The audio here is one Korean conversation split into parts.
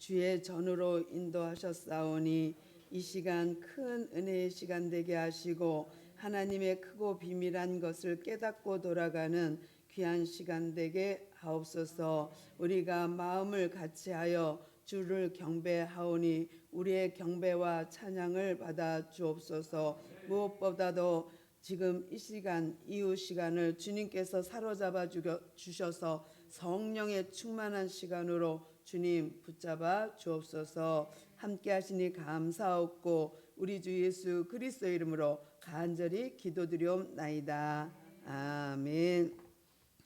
주의 전으로 인도하셨사오니 이 시간 큰 은혜의 시간 되게 하시고 하나님의 크고 비밀한 것을 깨닫고 돌아가는 귀한 시간 되게 하옵소서. 우리가 마음을 같이하여 주를 경배하오니 우리의 경배와 찬양을 받아 주옵소서. 무엇보다도 지금 이 시간 이후 시간을 주님께서 사로잡아 주셔서 성령의 충만한 시간으로 주님 붙잡아 주옵소서. 함께 하시니 감사하옵고 우리 주 예수 그리스도 이름으로 간절히 기도드리옵나이다. 아멘.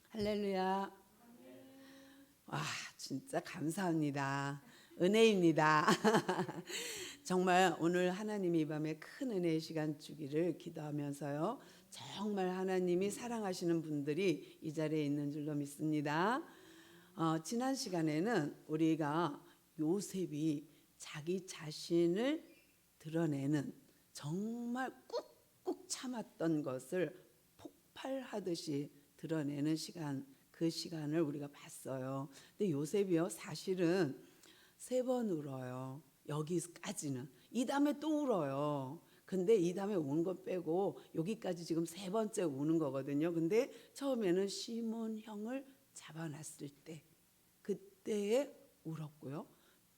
할렐루야. 와, 진짜 감사합니다. 은혜입니다. 정말 오늘 하나님이 이 밤에 큰 은혜의 시간 주기를 기도하면서요, 정말 하나님이 사랑하시는 분들이 이 자리에 있는 줄로 믿습니다. 지난 시간에는 우리가 요셉이 자기 자신을 드러내는, 정말 꾹꾹 참았던 것을 폭발하듯이 드러내는 시간, 그 시간을 우리가 봤어요. 근데 요셉이요, 사실은 3번 울어요. 여기까지는. 이 다음에 또 울어요. 근데 이 다음에 우는 거 빼고 여기까지 지금 3번째 우는 거거든요. 근데 처음에는 시몬 형을 잡아놨을 때, 그때에 울었고요.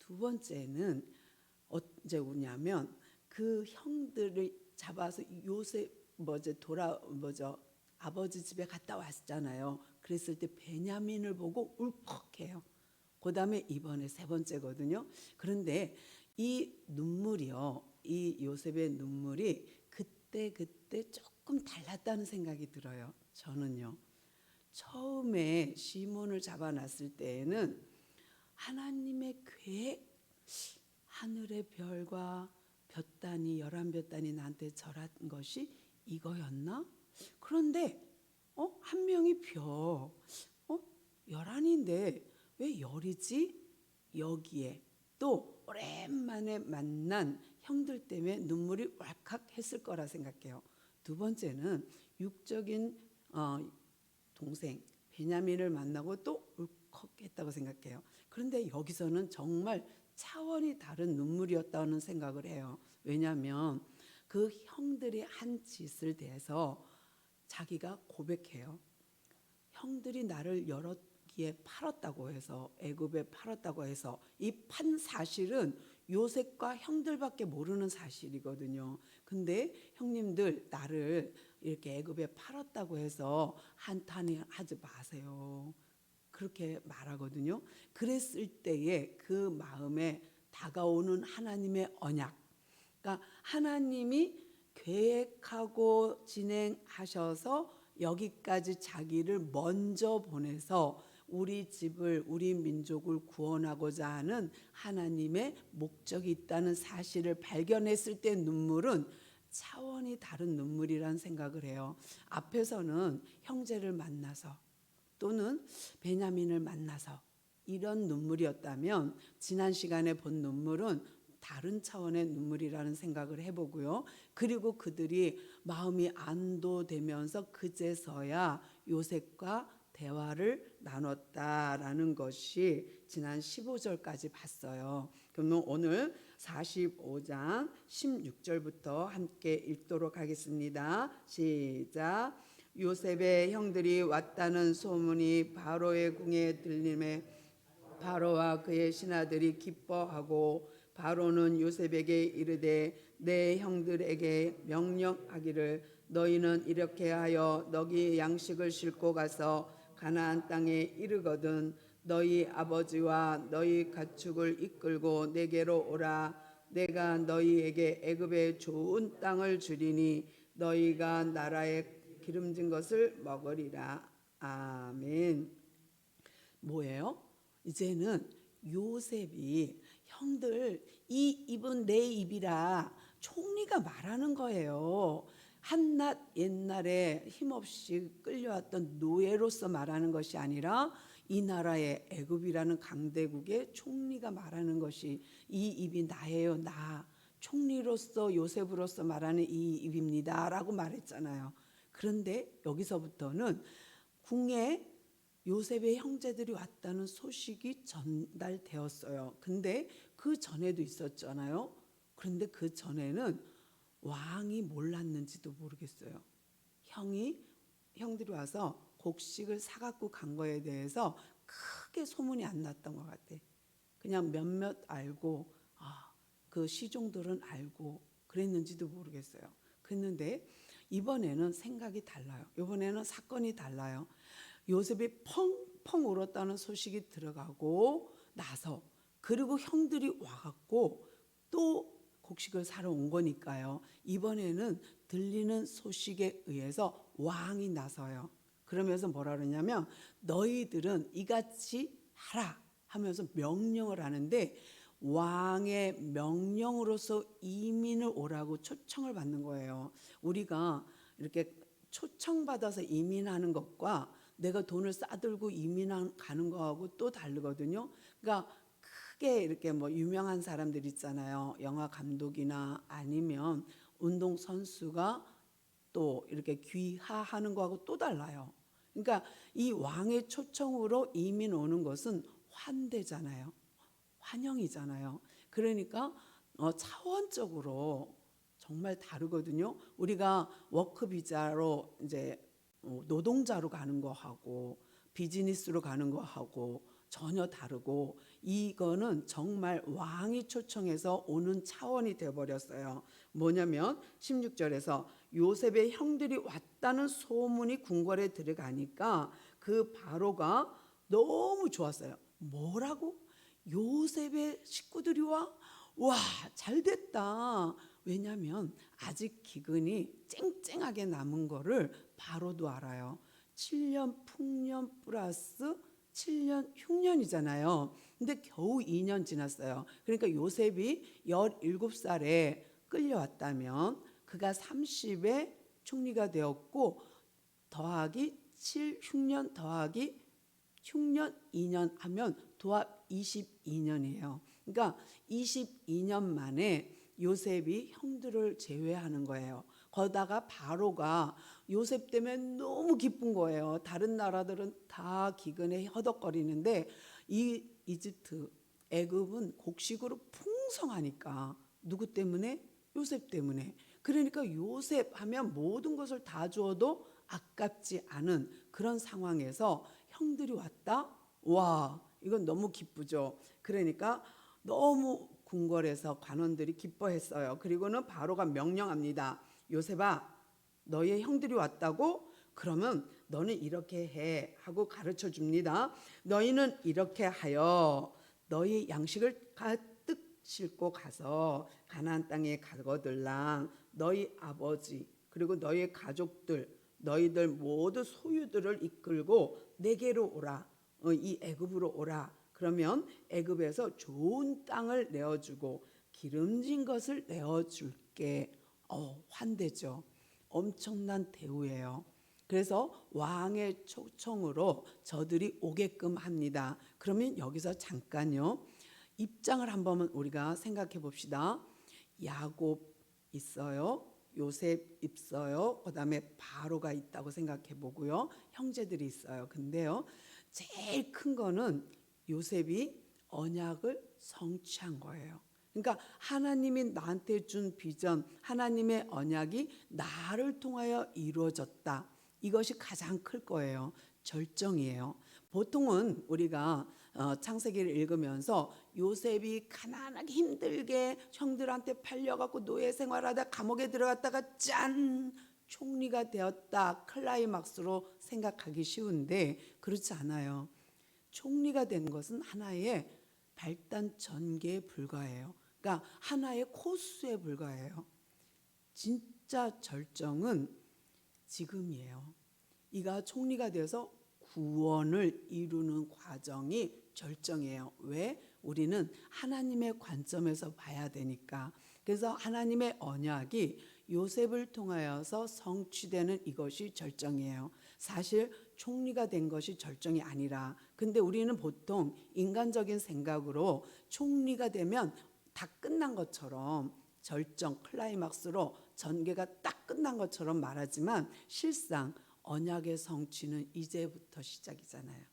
2번째는 언제 우냐면 그 형들을 잡아서 요셉 아버지 집에 갔다 왔잖아요. 그랬을 때 베냐민을 보고 울컥해요. 그 다음에 이번에 3번째거든요. 그런데 이 눈물이요, 이 요셉의 눈물이 그때 조금 달랐다는 생각이 들어요. 저는요, 처음에 시몬을 잡아놨을 때에는 하나님의 계획, 하늘의 별과 볕 단위 11볕 단위 나한테 절한 것이 이거였나? 그런데 한 명이 벼, 11인데 왜 열이지? 여기에 또 오랜만에 만난 형들 때문에 눈물이 왈칵 했을 거라 생각해요. 2번째는 육적인 동생 베냐민을 만나고 또 울컥했다고 생각해요. 그런데 여기서는 정말 차원이 다른 눈물이었다는 생각을 해요. 왜냐하면 그 형들이 한 짓을 대해서 자기가 고백해요. 형들이 나를 여러 기에 팔았다고 해서, 애굽에 팔았다고 해서, 이 판 사실은 요셉과 형들밖에 모르는 사실이거든요. 근데 형님들 나를 이렇게 애굽에 팔았다고 해서 한탄하지 마세요, 그렇게 말하거든요. 그랬을 때에 그 마음에 다가오는 하나님의 언약, 그러니까 하나님이 계획하고 진행하셔서 여기까지 자기를 먼저 보내서 우리 집을, 우리 민족을 구원하고자 하는 하나님의 목적이 있다는 사실을 발견했을 때 눈물은 차원이 다른 눈물이란 생각을 해요. 앞에서는 형제를 만나서 또는 베냐민을 만나서 이런 눈물이었다면 지난 시간에 본 눈물은 다른 차원의 눈물이라는 생각을 해보고요. 그리고 그들이 마음이 안도되면서 그제서야 요셉과 대화를 나눴다라는 것이 지난 15절까지 봤어요. 그러면 오늘 45장 16절부터 함께 읽도록 하겠습니다. 시작. 요셉의 형들이 왔다는 소문이 바로의 궁에 들림에 바로와 그의 신하들이 기뻐하고 바로는 요셉에게 이르되 내 형들에게 명령하기를 너희는 이렇게 하여 너희 양식을 싣고 가서 가나안 땅에 이르거든 너희 아버지와 너희 가축을 이끌고 내게로 오라. 내가 너희에게 애굽의 좋은 땅을 주리니 너희가 나라의 기름진 것을 먹으리라. 아멘. 뭐예요? 이제는 요셉이 형들 이 입은 내 입이라 총리가 말하는 거예요. 한낱 옛날에 힘없이 끌려왔던 노예로서 말하는 것이 아니라 이 나라의 애굽이라는 강대국의 총리가 말하는 것이 이 입이 나예요. 나 총리로서 요셉으로서 말하는 이 입입니다 라고 말했잖아요. 그런데 여기서부터는 궁에 요셉의 형제들이 왔다는 소식이 전달되었어요. 근데 그 전에도 있었잖아요. 그런데 그 전에는 왕이 몰랐는지도 모르겠어요. 형들이 와서 곡식을 사갖고 간 거에 대해서 크게 소문이 안 났던 것 같아. 그냥 몇몇 알고, 그 시종들은 알고 그랬는지도 모르겠어요. 그랬는데 이번에는 생각이 달라요. 이번에는 사건이 달라요. 요셉이 펑펑 울었다는 소식이 들어가고 나서, 그리고 형들이 와갖고 또 곡식을 사러 온 거니까요. 이번에는 들리는 소식에 의해서 왕이 나서요. 그러면서 뭐라 그러냐면 너희들은 이같이 하라 하면서 명령을 하는데, 왕의 명령으로서 이민을 오라고 초청을 받는 거예요. 우리가 이렇게 초청받아서 이민하는 것과 내가 돈을 싸들고 이민가는 거하고 또 다르거든요. 그러니까 크게 이렇게 뭐 유명한 사람들 있잖아요. 영화 감독이나 아니면 운동 선수가 또 이렇게 귀화하는 거하고 또 달라요. 그러니까 이 왕의 초청으로 이민 오는 것은 환대잖아요. 환영이잖아요. 그러니까 차원적으로 정말 다르거든요. 우리가 워크 비자로 이제 노동자로 가는 거하고 비즈니스로 가는 거하고 전혀 다르고, 이거는 정말 왕이 초청해서 오는 차원이 되어버렸어요. 뭐냐면 16절에서 요셉의 형들이 왔다는 소문이 궁궐에 들어가니까 그 바로가 너무 좋았어요. 뭐라고? 요셉의 식구들이 와? 와, 잘됐다. 왜냐하면 아직 기근이 쨍쨍하게 남은 거를 바로도 알아요. 7년 풍년 플러스 7년 흉년이잖아요. 근데 겨우 2년 지났어요. 그러니까 요셉이 17살에 끌려왔다면 그가 30에 총리가 되었고, 더하기 7 흉년 더하기 흉년 2년 하면 도합 22년이에요. 그러니까 22년 만에 요셉이 형들을 제외하는 거예요. 거기다가 바로가 요셉 때문에 너무 기쁜 거예요. 다른 나라들은 다 기근에 허덕거리는데 이 이집트, 애굽은 곡식으로 풍성하니까 누구 때문에? 요셉 때문에. 그러니까 요셉 하면 모든 것을 다 주어도 아깝지 않은 그런 상황에서 형들이 왔다? 와, 이건 너무 기쁘죠. 그러니까 너무 궁궐에서 관원들이 기뻐했어요. 그리고는 바로가 명령합니다. 요셉아, 너의 형들이 왔다고? 그러면 너는 이렇게 해 하고 가르쳐 줍니다. 너희는 이렇게 하여 너희 양식을 가득 싣고 가서 가나안 땅에 가거들랑 너희 아버지 그리고 너희 가족들 너희들 모두 소유들을 이끌고 내게로 오라. 이 애굽으로 오라. 그러면 애굽에서 좋은 땅을 내어주고 기름진 것을 내어줄게. 환대죠. 엄청난 대우예요. 그래서 왕의 초청으로 저들이 오게끔 합니다. 그러면 여기서 잠깐요, 입장을 한번 우리가 생각해 봅시다. 야곱 있어요. 요셉 있어요. 그다음에 바로가 있다고 생각해 보고요. 형제들이 있어요. 근데요, 제일 큰 거는 요셉이 언약을 성취한 거예요. 그러니까 하나님이 나한테 준 비전, 하나님의 언약이 나를 통하여 이루어졌다. 이것이 가장 클 거예요. 절정이에요. 보통은 우리가 창세기를 읽으면서 요셉이 가난하게 힘들게 형들한테 팔려갖고 노예 생활하다 감옥에 들어갔다가 짠! 총리가 되었다. 클라이막스로 생각하기 쉬운데 그렇지 않아요. 총리가 된 것은 하나의 발단 전개에 불과해요. 그러니까 하나의 코스에 불과해요. 진짜 절정은 지금이에요. 이가 총리가 되어서 구원을 이루는 과정이 절정이에요. 왜? 우리는 하나님의 관점에서 봐야 되니까. 그래서 하나님의 언약이 요셉을 통하여서 성취되는 이것이 절정이에요. 사실 총리가 된 것이 절정이 아니라, 근데 우리는 보통 인간적인 생각으로 총리가 되면 다 끝난 것처럼 절정 클라이막스로 전개가 딱 끝난 것처럼 말하지만 실상 언약의 성취는 이제부터 시작이잖아요.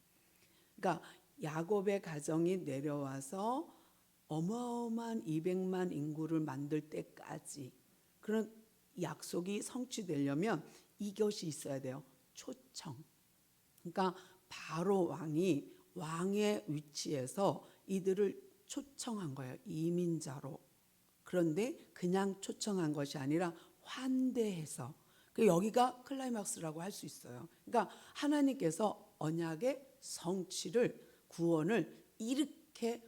그러니까 야곱의 가정이 내려와서 어마어마한 200만 인구를 만들 때까지 그런 약속이 성취되려면 이것이 있어야 돼요. 초청. 그러니까 바로 왕이 왕의 위치에서 이들을 초청한 거예요. 이민자로. 그런데 그냥 초청한 것이 아니라 환대해서. 여기가 클라이막스라고 할 수 있어요. 그러니까 하나님께서 언약의 성취를, 구원을 이렇게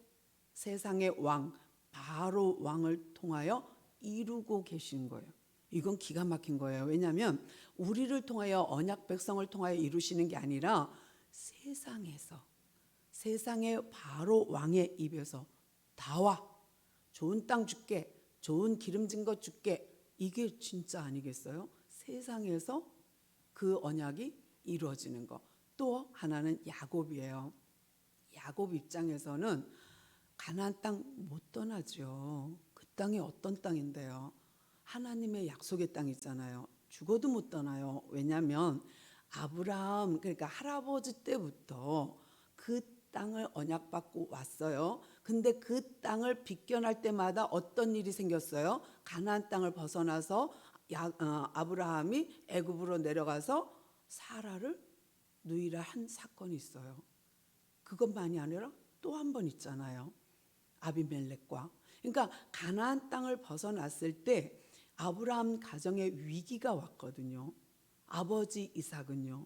세상의 왕, 바로 왕을 통하여 이루고 계신 거예요. 이건 기가 막힌 거예요. 왜냐하면 우리를 통하여, 언약 백성을 통하여 이루시는 게 아니라 세상에서, 세상의 바로 왕의 입에서 나와, 좋은 땅 줄게, 좋은 기름진 것 줄게. 이게 진짜 아니겠어요? 세상에서 그 언약이 이루어지는 거. 또 하나는 야곱이에요. 야곱 입장에서는 가나안 땅 못 떠나죠. 그 땅이 어떤 땅인데요? 하나님의 약속의 땅이잖아요. 죽어도 못 떠나요. 왜냐하면 아브라함, 그러니까 할아버지 때부터 그 땅을 언약받고 왔어요. 근데 그 땅을 비껴날 때마다 어떤 일이 생겼어요? 가나안 땅을 벗어나서 아브라함이 애굽으로 내려가서 사라를 누이라 한 사건이 있어요. 그것만이 아니라 또 한 번 있잖아요. 아비멜렉과. 그러니까 가나안 땅을 벗어났을 때 아브라함 가정에 위기가 왔거든요. 아버지 이삭은요.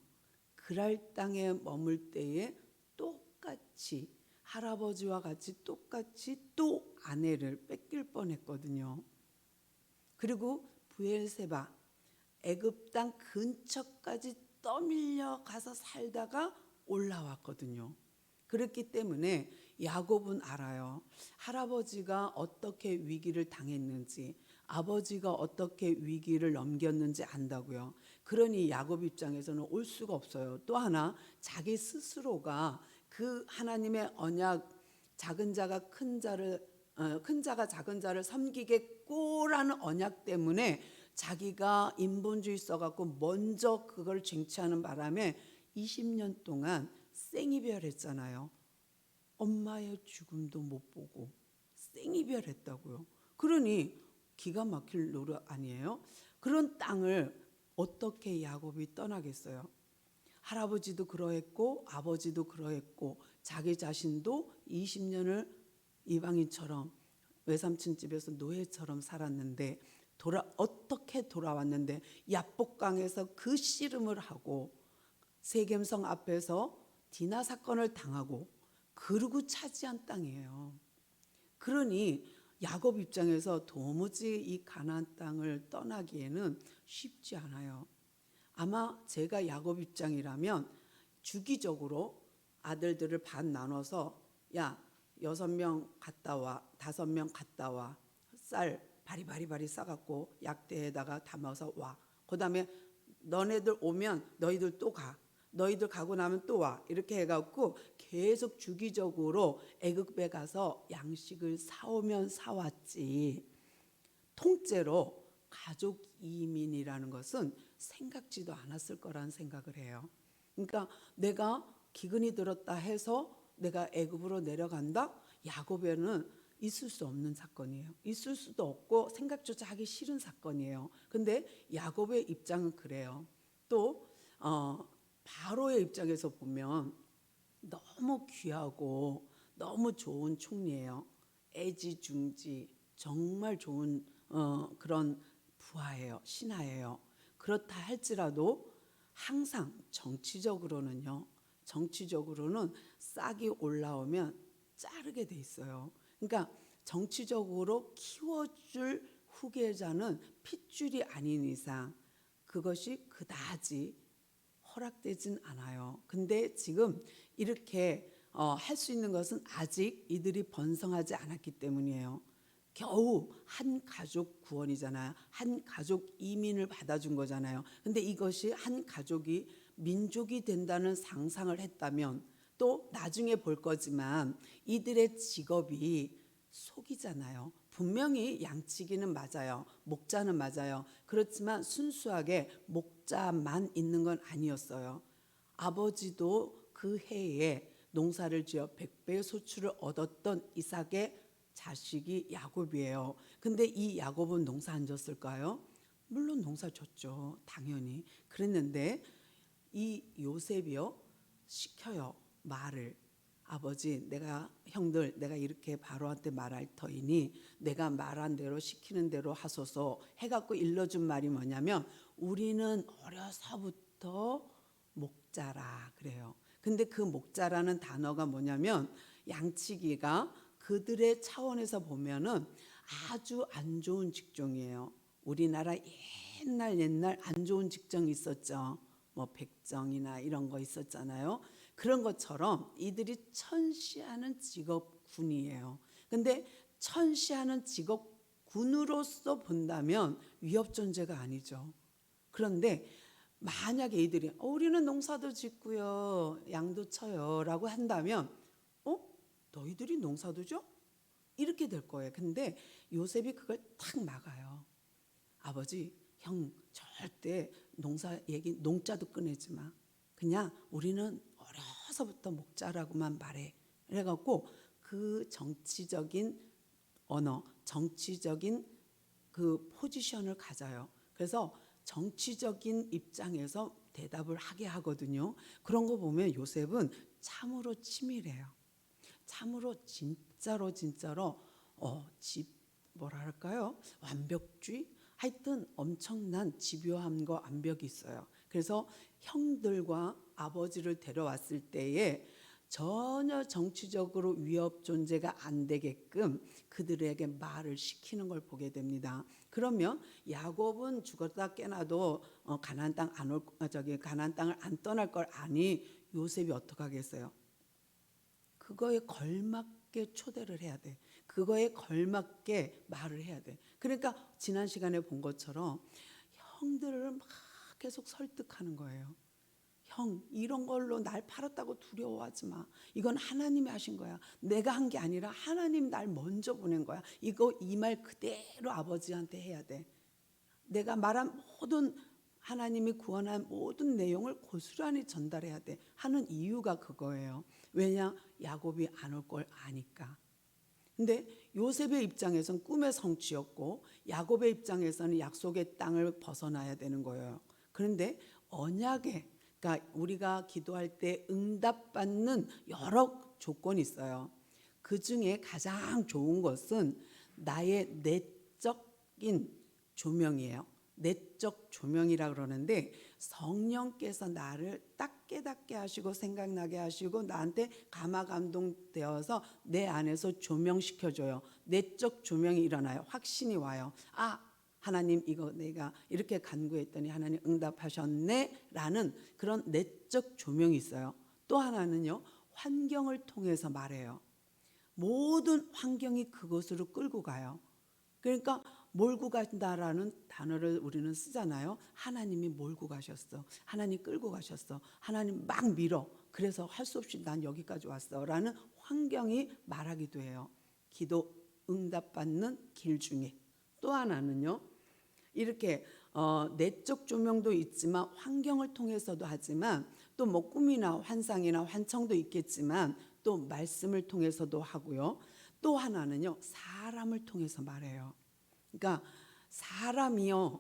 그랄 땅에 머물 때에 똑같이 할아버지와 같이 똑같이 또 아내를 뺏길 뻔했거든요. 그리고 브엘세바, 애굽 땅 근처까지 떠밀려 가서 살다가 올라왔거든요. 그렇기 때문에 야곱은 알아요. 할아버지가 어떻게 위기를 당했는지, 아버지가 어떻게 위기를 넘겼는지 안다고요. 그러니 야곱 입장에서는 올 수가 없어요. 또 하나, 자기 스스로가 그 하나님의 언약, 작은 자가 큰 자가 작은 자를 섬기겠고라는 언약 때문에 자기가 인본주의 써갖고 먼저 그걸 쟁취하는 바람에 20년 동안 생이별했잖아요. 엄마의 죽음도 못 보고 생이별했다고요. 그러니 기가 막힐 노릇 아니에요? 그런 땅을 어떻게 야곱이 떠나겠어요? 할아버지도 그러했고 아버지도 그러했고 자기 자신도 20년을 이방인처럼 외삼촌 집에서 노예처럼 살았는데 어떻게 돌아왔는데 야복강에서 그 씨름을 하고 세겜성 앞에서 디나 사건을 당하고 그러고 차지한 땅이에요. 그러니 야곱 입장에서 도무지 이 가나안 땅을 떠나기에는 쉽지 않아요. 아마 제가 야곱 입장이라면 주기적으로 아들들을 반 나눠서 야 6명 갔다 와, 5명 갔다 와, 쌀 바리바리 싸갖고 약대에다가 담아서 와. 그 다음에 너네들 오면 너희들 또 가. 너희들 가고 나면 또 와. 이렇게 해갖고 계속 주기적으로 애굽에 가서 양식을 사오면 사왔지. 통째로 가족 이민이라는 것은 생각지도 않았을 거라는 생각을 해요. 그러니까 내가 기근이 들었다 해서 내가 애굽으로 내려간다? 야곱에는 있을 수 없는 사건이에요. 있을 수도 없고 생각조차 하기 싫은 사건이에요. 근데 야곱의 입장은 그래요. 또 바로의 입장에서 보면 너무 귀하고 너무 좋은 총리예요. 애지중지 정말 좋은 그런 부하예요. 신하예요. 그렇다 할지라도 항상 정치적으로는 싹이 올라오면 자르게 돼 있어요. 그러니까 정치적으로 키워줄 후계자는 핏줄이 아닌 이상 그것이 그다지 허락되진 않아요. 근데 지금 이렇게 할 수 있는 것은 아직 이들이 번성하지 않았기 때문이에요. 겨우 한 가족 구원이잖아요. 한 가족 이민을 받아준 거잖아요. 근데 이것이 한 가족이 민족이 된다는 상상을 했다면 또 나중에 볼 거지만 이들의 직업이 속이잖아요. 분명히 양치기는 맞아요. 목자는 맞아요. 그렇지만 순수하게 목자만 있는 건 아니었어요. 아버지도 그 해에 농사를 지어 100배의 소출을 얻었던 이삭의 자식이 야곱이에요. 근데 이 야곱은 농사 안 졌을까요? 물론 농사 졌죠. 당연히. 그랬는데 이 요셉이요 시켜요. 말을. 아버지, 형들 내가 이렇게 바로한테 말할 터이니 내가 말한 대로 시키는 대로 하소서 해갖고 일러준 말이 뭐냐면, 우리는 어려서부터 목자라 그래요. 근데 그 목자라는 단어가 뭐냐면, 양치기가 그들의 차원에서 보면은 아주 안 좋은 직종이에요. 우리나라 옛날 안 좋은 직종이 있었죠. 뭐 백정이나 이런 거 있었잖아요. 그런 것처럼 이들이 천시하는 직업군이에요. 근데 천시하는 직업군으로서 본다면 위협 존재가 아니죠. 그런데 만약에 이들이 우리는 농사도 짓고요, 양도 쳐요 라고 한다면 너희들이 농사도 져? 이렇게 될 거예요. 근데 요셉이 그걸 탁 막아요. 아버지, 형 절대 농사 얘기, 농자도 꺼내지 마. 그냥 우리는 어려서부터 목자라고만 말해. 그래갖고 그 정치적인 언어, 정치적인 그 포지션을 가져요. 그래서 정치적인 입장에서 대답을 하게 하거든요. 그런 거 보면 요셉은 참으로 치밀해요. 참으로 진짜로 뭐라 할까요? 완벽주의? 하여튼 엄청난 집요함과 완벽이 있어요. 그래서 형들과 아버지를 데려왔을 때에 전혀 정치적으로 위협 존재가 안 되게끔 그들에게 말을 시키는 걸 보게 됩니다. 그러면 야곱은 죽었다 깨나도 가나안 땅을 안 떠날 걸 아니 요셉이 어떻게 하겠어요? 그거에 걸맞게 초대를 해야 돼. 그거에 걸맞게 말을 해야 돼. 그러니까 지난 시간에 본 것처럼 형들을 막 계속 설득하는 거예요. 형, 이런 걸로 날 팔았다고 두려워하지 마. 이건 하나님이 하신 거야. 내가 한 게 아니라 하나님 날 먼저 보낸 거야. 이 말 그대로 아버지한테 해야 돼. 내가 말한 모든, 하나님이 구원한 모든 내용을 고스란히 전달해야 돼 하는 이유가 그거예요. 왜냐? 야곱이 안 올 걸 아니까. 근데 요셉의 입장에서는 꿈의 성취였고 야곱의 입장에서는 약속의 땅을 벗어나야 되는 거예요. 그런데 언약에, 그러니까 우리가 기도할 때 응답받는 여러 조건이 있어요. 그 중에 가장 좋은 것은 나의 내적인 조명이에요. 내적 조명이라 그러는데 성령께서 나를 딱 깨닫게 하시고 생각나게 하시고 나한테 감화감동되어서 내 안에서 조명시켜줘요. 내적 조명이 일어나요. 확신이 와요. 하나님, 이거 내가 이렇게 간구했더니 하나님 응답하셨네 라는 그런 내적 조명이 있어요. 또 하나는요, 환경을 통해서 말해요. 모든 환경이 그것으로 끌고 가요. 그러니까 몰고 간다라는 단어를 우리는 쓰잖아요. 하나님이 몰고 가셨어. 하나님 끌고 가셨어. 하나님 막 밀어. 그래서 할 수 없이 난 여기까지 왔어 라는 환경이 말하기도 해요. 기도 응답받는 길 중에. 또 하나는요, 이렇게 내적 조명도 있지만 환경을 통해서도 하지만 또 뭐 꿈이나 환상이나 환청도 있겠지만 또 말씀을 통해서도 하고요. 또 하나는요, 사람을 통해서 말해요. 그러니까 사람이요,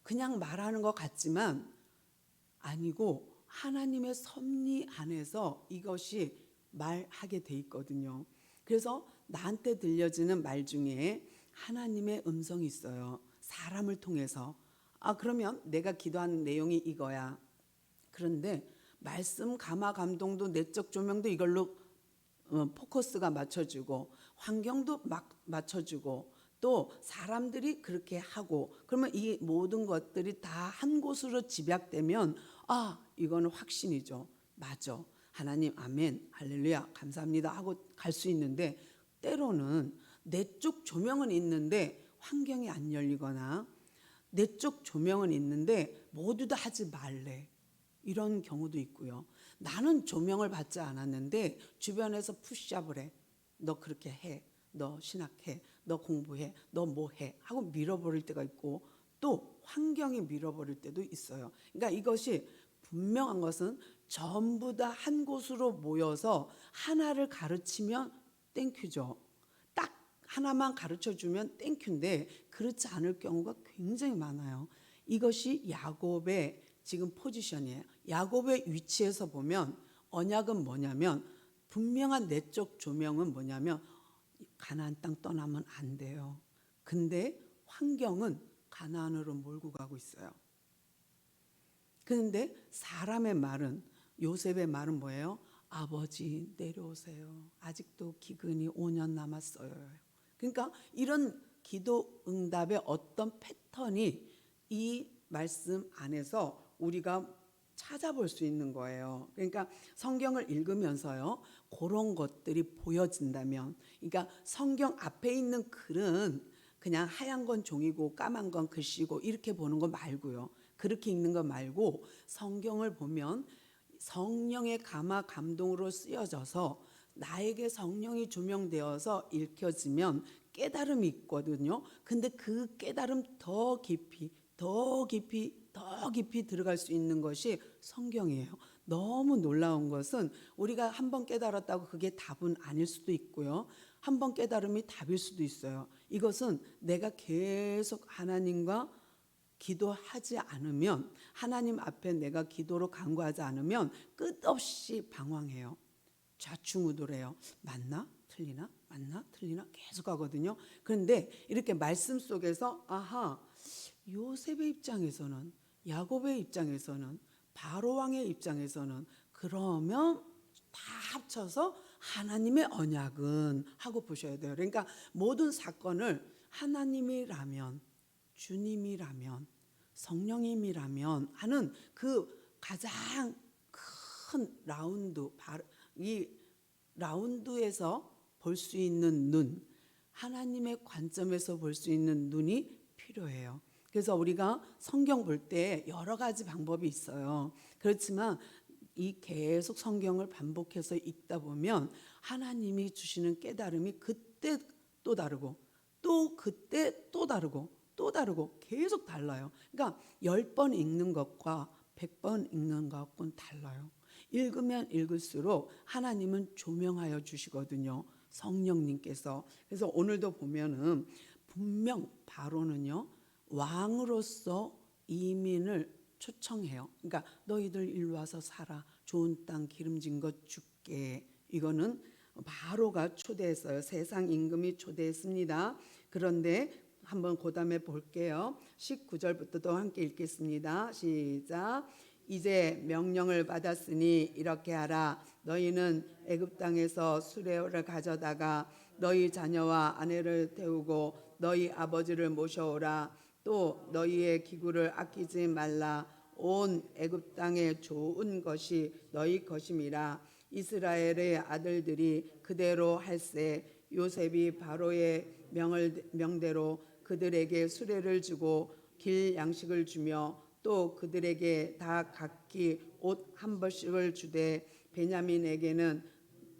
그냥 말하는 것 같지만 아니고 하나님의 섭리 안에서 이것이 말하게 돼 있거든요. 그래서 나한테 들려지는 말 중에 하나님의 음성이 있어요. 사람을 통해서. 그러면 내가 기도한 내용이 이거야. 그런데 말씀 감화 감동도 내적 조명도 이걸로 포커스가 맞춰지고 환경도 막 맞춰주고 또 사람들이 그렇게 하고 그러면 이 모든 것들이 다 한 곳으로 집약되면 이거는 확신이죠. 맞아. 하나님 아멘 할렐루야 감사합니다 하고 갈 수 있는데 때로는 내적 조명은 있는데 환경이 안 열리거나 내적 조명은 있는데 모두 다 하지 말래. 이런 경우도 있고요. 나는 조명을 받지 않았는데 주변에서 푸시업을 해. 너 그렇게 해. 너 신학해. 너 공부해. 너 뭐 해. 하고 밀어버릴 때가 있고 또 환경이 밀어버릴 때도 있어요. 그러니까 이것이 분명한 것은 전부 다 한 곳으로 모여서 하나를 가르치면 땡큐죠. 딱 하나만 가르쳐 주면 땡큐인데 그렇지 않을 경우가 굉장히 많아요. 이것이 야곱의 지금 포지션이에요. 야곱의 위치에서 보면 언약은 뭐냐면, 분명한 내적 조명은 뭐냐면 가나안 땅 떠나면 안 돼요. 근데 환경은 가나안으로 몰고 가고 있어요. 그런데 사람의 말은, 요셉의 말은 뭐예요? 아버지 내려오세요. 아직도 기근이 5년 남았어요. 그러니까 이런 기도 응답의 어떤 패턴이 이 말씀 안에서 우리가 찾아볼 수 있는 거예요. 그러니까 성경을 읽으면서요, 그런 것들이 보여진다면, 그러니까 성경 앞에 있는 글은 그냥 하얀 건 종이고 까만 건 글씨고 이렇게 보는 거 말고요. 그렇게 읽는 거 말고 성경을 보면 성령의 감화 감동으로 쓰여져서 나에게 성령이 조명되어서 읽혀지면 깨달음이 있거든요. 근데 그 깨달음 더 깊이 더 깊이 더 깊이 들어갈 수 있는 것이 성경이에요. 너무 놀라운 것은 우리가 한 번 깨달았다고 그게 답은 아닐 수도 있고요. 한 번 깨달음이 답일 수도 있어요. 이것은 내가 계속 하나님과 기도하지 않으면, 하나님 앞에 내가 기도로 간구하지 않으면 끝없이 방황해요. 좌충우돌해요. 맞나? 틀리나? 맞나? 틀리나? 계속 하거든요. 그런데 이렇게 말씀 속에서 아하, 요셉의 입장에서는, 야곱의 입장에서는, 바로 왕의 입장에서는 그러면 다 합쳐서 하나님의 언약은 하고 보셔야 돼요. 그러니까 모든 사건을 하나님이라면, 주님이라면, 성령님이라면 하는 그 가장 큰 라운드, 이 라운드에서 볼 수 있는 눈, 하나님의 관점에서 볼 수 있는 눈이 필요해요. 그래서 우리가 성경 볼 때 여러 가지 방법이 있어요. 그렇지만 이 계속 성경을 반복해서 읽다 보면 하나님이 주시는 깨달음이 그때 또 다르고 또 그때 또 다르고 또 다르고 계속 달라요. 그러니까 10번 읽는 것과 100번 읽는 것과는 달라요. 읽으면 읽을수록 하나님은 조명하여 주시거든요. 성령님께서. 그래서 오늘도 보면은 분명 바로는요, 왕으로서 이민을 초청해요. 그러니까 너희들 일로 와서 살아. 좋은 땅 기름진 것 줄게. 이거는 바로가 초대했어요. 세상 임금이 초대했습니다. 그런데 한번 고담해 볼게요. 19절부터도 함께 읽겠습니다. 시작. 이제 명령을 받았으니 이렇게 하라. 너희는 애굽 땅에서 수레를 가져다가 너희 자녀와 아내를 태우고 너희 아버지를 모셔오라. 또 너희의 기구를 아끼지 말라. 온 애굽 땅의 좋은 것이 너희 것임이라. 이스라엘의 아들들이 그대로 할세. 요셉이 바로의 명대로 그들에게 수레를 주고 길 양식을 주며 또 그들에게 다 각기 옷 한 벌씩을 주되 베냐민에게는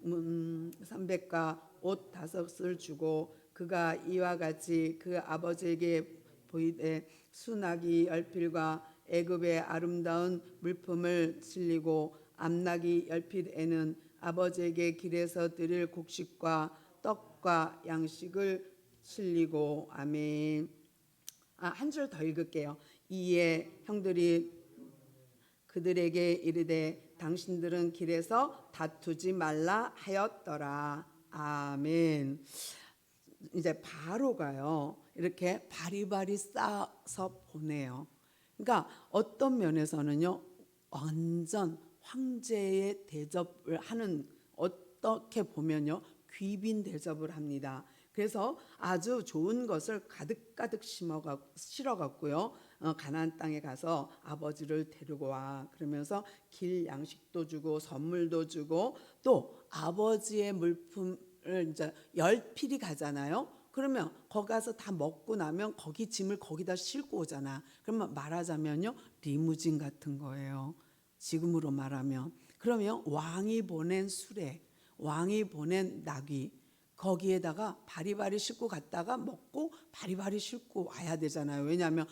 300가 옷 5을 주고 그가 이와 같이 그 아버지에게 보이되 수나기 열필과 애굽의 아름다운 물품을 실리고 암나기 열필에는 아버지에게 길에서 드릴 곡식과 떡과 양식을 실리고. 아멘. 한 줄 더 읽을게요. 이에 형들이 그들에게 이르되 당신들은 길에서 다투지 말라 하였더라. 아멘. 이제 바로가요, 이렇게 바리바리 싸서 보내요. 그러니까 어떤 면에서는요, 완전 황제의 대접을 하는, 어떻게 보면요, 귀빈 대접을 합니다. 그래서 아주 좋은 것을 가득가득 실어갖고요, 가나안 땅에 가서 아버지를 데리고 와. 그러면서 길 양식도 주고 선물도 주고, 또 아버지의 물품을 이제 열필이 가잖아요. 그러면 거기 가서 다 먹고 나면 거기 짐을 거기다 싣고 오잖아. 그러면 말하자면요, 리무진 같은 거예요. 지금으로 말하면. 그러면 왕이 보낸 수레, 왕이 보낸 나귀, 거기에다가 바리바리 싣고 갔다가 먹고 바리바리 싣고 와야 되잖아요. 왜냐하면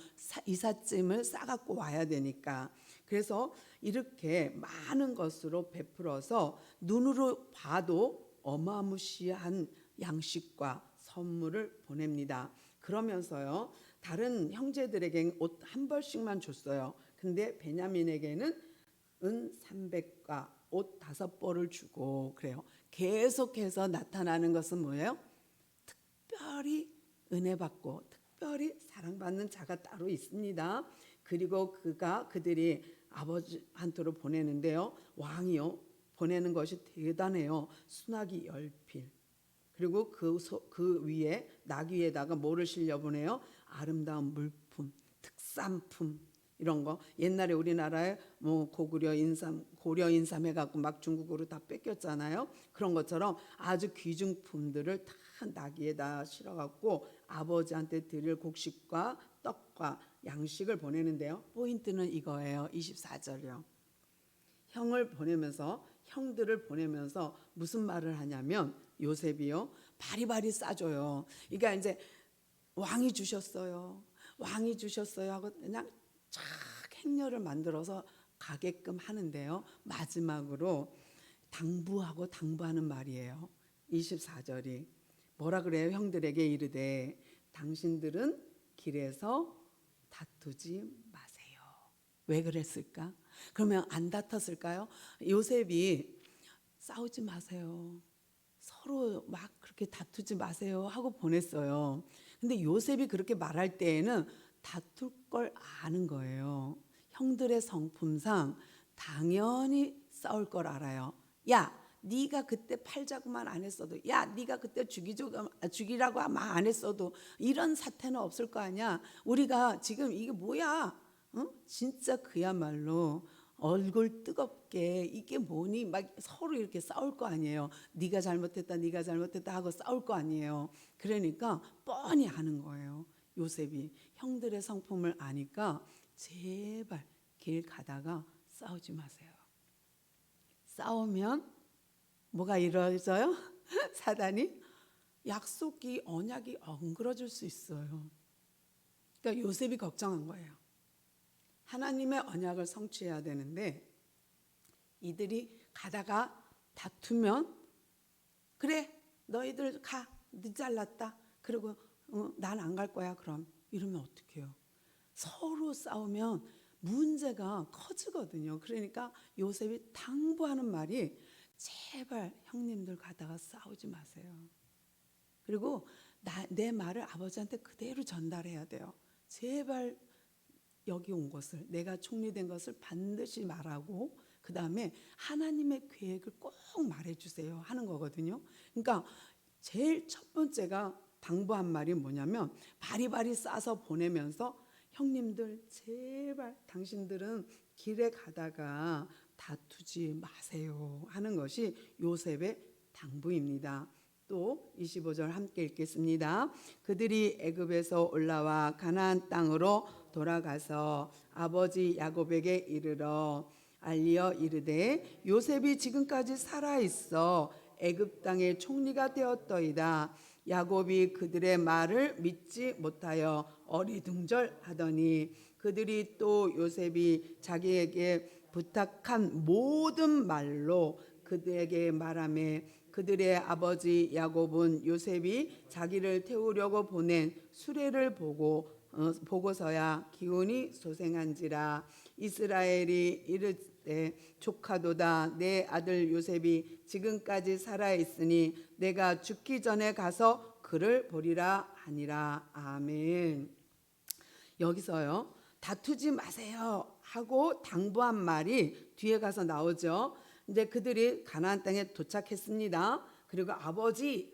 이삿짐을 싸갖고 와야 되니까. 그래서 이렇게 많은 것으로 베풀어서 눈으로 봐도 어마무시한 양식과 선물을 보냅니다. 그러면서요, 다른 형제들에게 옷 한 벌씩만 줬어요. 근데 베냐민에게는 은 300과 옷 5벌을 주고 그래요. 계속해서 나타나는 것은 뭐예요? 특별히 은혜 받고 특별히 사랑받는 자가 따로 있습니다. 그리고 그들이 아버지한테로 보내는데요, 왕이요 보내는 것이 대단해요. 수나기 10필, 그리고 그 위에 나귀 위에다가 뭐를 실려 보내요? 아름다운 물품, 특산품, 이런 거. 옛날에 우리나라에 뭐 고구려 인삼 해갖고 막 중국으로 다 뺏겼잖아요. 그런 것처럼 아주 귀중품들을 다 나귀에다 실어갖고 아버지한테 드릴 곡식과 떡과 양식을 보내는데요. 포인트는 이거예요. 24절이요. 형들을 보내면서 무슨 말을 하냐면, 요셉이요 바리바리 싸줘요. 그러니까 이제 왕이 주셨어요 하고 그냥 쫙 행렬을 만들어서 가게끔 하는데요, 마지막으로 당부하는 말이에요. 24절이 뭐라 그래요? 형들에게 이르되 당신들은 길에서 다투지 마세요. 왜 그랬을까? 그러면 안 다퉜을까요? 요셉이 싸우지 마세요, 서로 막 그렇게 다투지 마세요 하고 보냈어요. 근데 요셉이 그렇게 말할 때에는 다툴 걸 아는 거예요. 형들의 성품상 당연히 싸울 걸 알아요. 야, 네가 그때 팔자고만 안 했어도, 야, 네가 그때 죽이라고 안 했어도 이런 사태는 없을 거 아니야. 우리가 지금 이게 뭐야? 응? 진짜 그야말로 얼굴 뜨겁게 이게 뭐니 막 서로 이렇게 싸울 거 아니에요. 네가 잘못했다 하고 싸울 거 아니에요. 그러니까 뻔히 아는 거예요. 요셉이 형들의 성품을 아니까 제발 길 가다가 싸우지 마세요. 싸우면 뭐가 이루어져요? 사단이 언약이 엉그러질 수 있어요. 그러니까 요셉이 걱정한 거예요. 하나님의 언약을 성취해야 되는데 이들이 가다가 다투면, 그래 너희들 가, 네 잘났다, 그리고 난 안 갈 거야, 그럼 이러면 어떡해요? 서로 싸우면 문제가 커지거든요. 그러니까 요셉이 당부하는 말이 제발 형님들 가다가 싸우지 마세요. 그리고 내 말을 아버지한테 그대로 전달해야 돼요. 제발 여기 온 것을, 내가 총리된 것을 반드시 말하고 그 다음에 하나님의 계획을 꼭 말해주세요 하는 거거든요. 그러니까 제일 첫 번째가 당부한 말이 뭐냐면, 바리바리 싸서 보내면서 형님들 제발 당신들은 길에 가다가 다투지 마세요 하는 것이 요셉의 당부입니다. 또 25절 함께 읽겠습니다. 그들이 애굽에서 올라와 가나안 땅으로 돌아가서 아버지 야곱에게 이르러 알리어 이르되 하나님이 지금까지 살아 있어 애굽 땅의 총리가 되었더이다. 야곱이 그들의 말을 믿지 못하여 어리둥절하더니 그들이 또 요셉이 자기에게 부탁한 모든 말로 그들에게 말하매 그들의 아버지 야곱은 요셉이 자기를 태우려고 보낸 수레를 보고서야 기운이 소생한지라. 이스라엘이 이르되 조카도다, 내 아들 요셉이 지금까지 살아있으니 내가 죽기 전에 가서 그를 보리라 하니라. 아멘. 여기서요 다투지 마세요 하고 당부한 말이 뒤에 가서 나오죠. 이제 그들이 가나안 땅에 도착했습니다. 그리고 아버지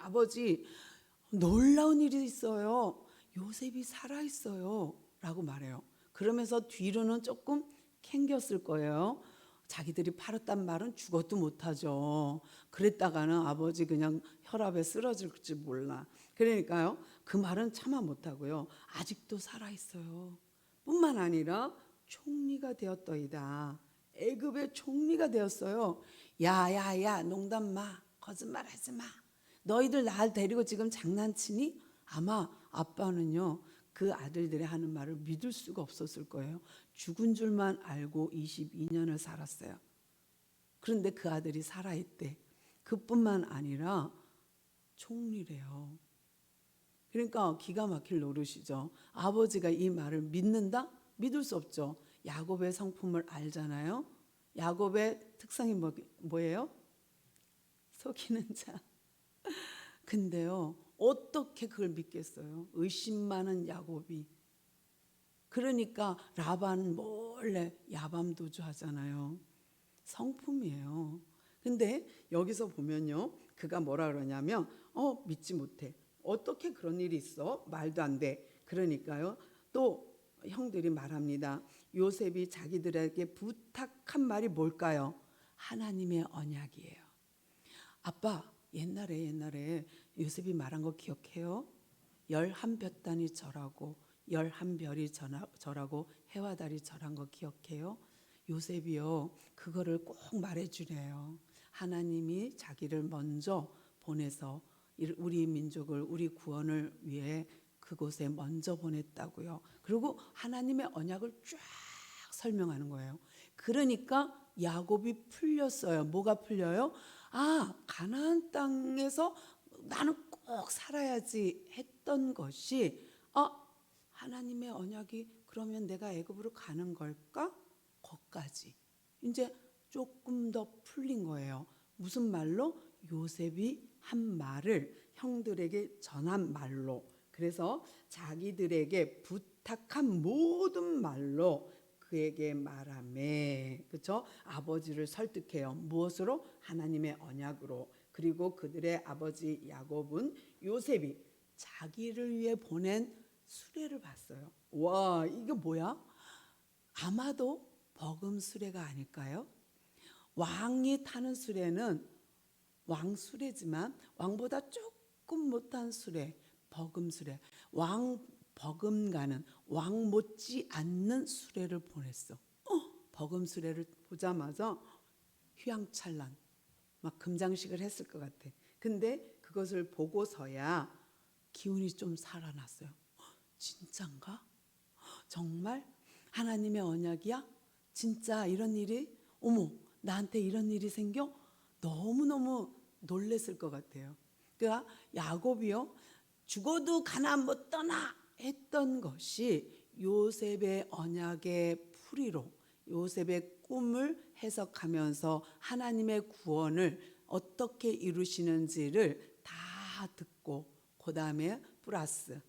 놀라운 일이 있어요. 요셉이 살아있어요 라고 말해요. 그러면서 뒤로는 조금 캥겼을 거예요. 자기들이 팔았단 말은 죽어도 못하죠. 그랬다가는 아버지 그냥 혈압에 쓰러질지 몰라. 그러니까요 그 말은 참아 못하고요, 아직도 살아있어요 뿐만 아니라 총리가 되었더이다. 애굽의 총리가 되었어요. 야야야, 농담 마, 거짓말하지 마. 너희들 날 데리고 지금 장난치니? 아마 아빠는요 그 아들들의 하는 말을 믿을 수가 없었을 거예요. 죽은 줄만 알고 22년을 살았어요. 그런데 그 아들이 살아있대. 그뿐만 아니라 총리래요. 그러니까 기가 막힐 노릇이죠. 아버지가 이 말을 믿는다? 믿을 수 없죠. 야곱의 성품을 알잖아요. 야곱의 특성이 뭐예요? 속이는 자. 근데요, 어떻게 그걸 믿겠어요? 의심 많은 야곱이. 그러니까 라반 몰래 야밤도주 하잖아요. 성품이에요. 근데 여기서 보면요, 그가 뭐라 그러냐면 믿지 못해. 어떻게 그런 일이 있어? 말도 안 돼. 그러니까요, 또 형들이 말합니다. 요셉이 자기들에게 부탁한 말이 뭘까요? 하나님의 언약이에요. 아빠, 옛날에 요셉이 말한 거 기억해요? 11볕단이 절하고 11별이 절하고 해와 달이 절한 거 기억해요? 요셉이요, 그거를 꼭 말해주래요. 하나님이 자기를 먼저 보내서 우리 민족을, 우리 구원을 위해 그곳에 먼저 보냈다고요. 그리고 하나님의 언약을 쫙 설명하는 거예요. 그러니까 야곱이 풀렸어요. 뭐가 풀려요? 가나안 땅에서 나는 꼭 살아야지 했던 것이 하나님의 언약이 그러면 내가 애굽으로 가는 걸까? 거기까지 이제 조금 더 풀린 거예요. 무슨 말로? 요셉이 한 말을 형들에게 전한 말로. 그래서 자기들에게 부탁한 모든 말로 그에게 말하매, 그렇죠? 아버지를 설득해요. 무엇으로? 하나님의 언약으로. 그리고 그들의 아버지 야곱은 요셉이 자기를 위해 보낸 수레를 봤어요. 와, 이게 뭐야? 아마도 버금 수레가 아닐까요? 왕이 타는 수레는 왕 수레지만 왕보다 조금 못한 수레, 버금 수레. 왕 버금가는 왕 못지 않는 수레를 보냈어. 버금 수레를 보자마자 휘황찬란 막 금장식을 했을 것 같아. 근데 그것을 보고서야 기운이 좀 살아났어요. 진짠가? 정말 하나님의 언약이야? 진짜 이런 일이? 어머, 나한테 이런 일이 생겨? 너무너무 놀랬을 것 같아요. 그러니까 야곱이요, 죽어도 가나안 못 떠나 했던 것이 요셉의 언약의 풀이로, 요셉의 꿈을 해석하면서 하나님의 구원을 어떻게 이루시는지를 다 듣고, 그 다음에 플러스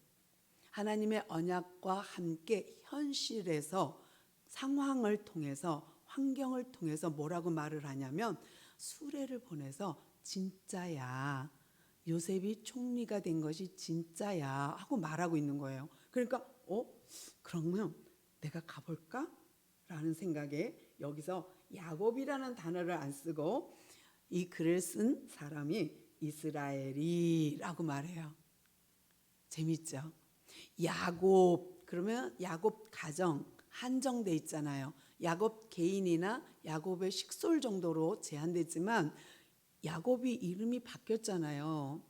하나님의 언약과 함께 현실에서 상황을 통해서, 환경을 통해서 뭐라고 말을 하냐면 수레를 보내서 진짜야, 요셉이 총리가 된 것이 진짜야 하고 말하고 있는 거예요. 그러니까 그러면 내가 가볼까? 라는 생각에 여기서 야곱이라는 단어를 안 쓰고 이 글을 쓴 사람이 이스라엘이라고 말해요. 재밌죠? 야곱, 그러면 야곱 가정 한정돼 있잖아요. 야곱 개인이나 야곱의 식솔 정도로 제한되지만 야곱이 이름이 바뀌었잖아요.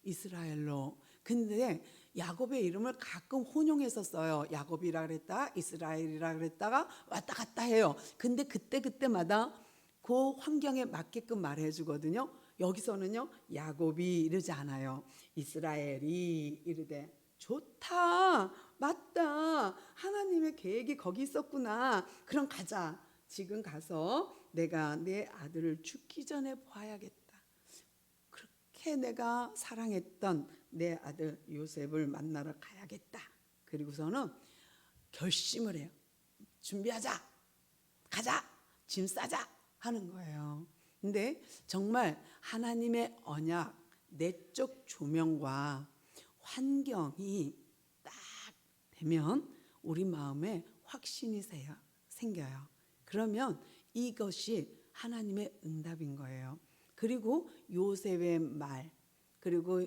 이스라엘로. 근데 야곱의 이름을 가끔 혼용해서 써요. 야곱이라 그랬다, 이스라엘이라 그랬다가 왔다 갔다 해요. 근데 그때마다 그 환경에 맞게끔 말해주거든요. 여기서는요, 야곱이 이러지 않아요. 이스라엘이 이르되 좋다, 맞다, 하나님의 계획이 거기 있었구나. 그럼 가자. 지금 가서 내가 내 아들을 죽기 전에 봐야겠다. 그렇게 내가 사랑했던 내 아들 요셉을 만나러 가야겠다. 그리고서는 결심을 해요. 준비하자, 가자, 짐 싸자 하는 거예요. 근데 정말 하나님의 언약, 내적 조명과 환경이 딱 되면 우리 마음에 확신이 생겨요. 그러면 이것이 하나님의 응답인 거예요. 그리고 요셉의 말, 그리고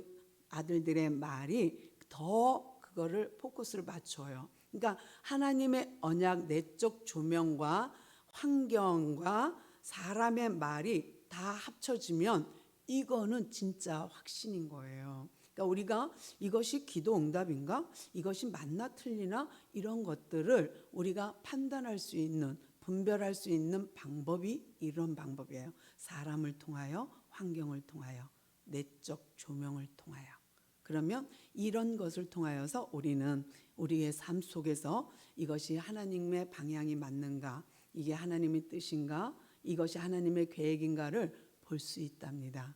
아들들의 말이 더 그거를 포커스를 맞춰요. 그러니까 하나님의 언약, 내적 조명과 환경과 사람의 말이 다 합쳐지면 이거는 진짜 확신인 거예요. 그러니까 우리가 이것이 기도 응답인가? 이것이 맞나 틀리나? 이런 것들을 우리가 판단할 수 있는, 분별할 수 있는 방법이 이런 방법이에요. 사람을 통하여, 환경을 통하여, 내적 조명을 통하여. 그러면 이런 것을 통하여서 우리는 우리의 삶 속에서 이것이 하나님의 방향이 맞는가, 이게 하나님의 뜻인가, 이것이 하나님의 계획인가를 볼 수 있답니다.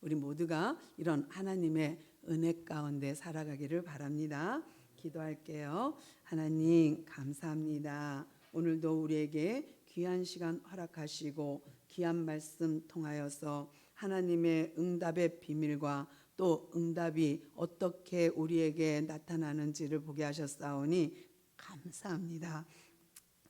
우리 모두가 이런 하나님의 은혜 가운데 살아가기를 바랍니다. 기도할게요. 하나님 감사합니다. 오늘도 우리에게 귀한 시간 허락하시고 귀한 말씀 통하여서 하나님의 응답의 비밀과 또 응답이 어떻게 우리에게 나타나는지를 보게 하셨사오니 감사합니다.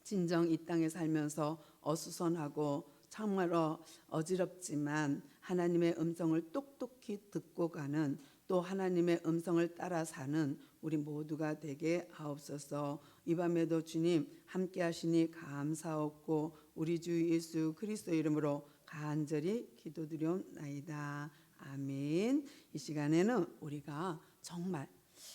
진정 이 땅에 살면서 어수선하고 정말로 어지럽지만 하나님의 음성을 똑똑히 듣고 가는, 또 하나님의 음성을 따라 사는 우리 모두가 되게 하옵소서. 이 밤에도 주님 함께 하시니 감사하옵고 우리 주 예수 그리스도 이름으로 간절히 기도드리옵나이다. 아멘. 이 시간에는 우리가 정말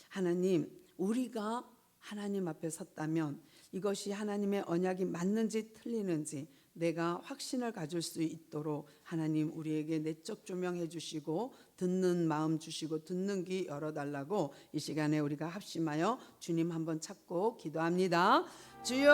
하나님, 우리가 하나님 앞에 섰다면 이것이 하나님의 언약이 맞는지 틀리는지 내가 확신을 가질 수 있도록 하나님 우리에게 내적 조명해 주시고 듣는 마음 주시고 듣는 귀 열어달라고 이 시간에 우리가 합심하여 주님 한번 찾고 기도합니다. 주여.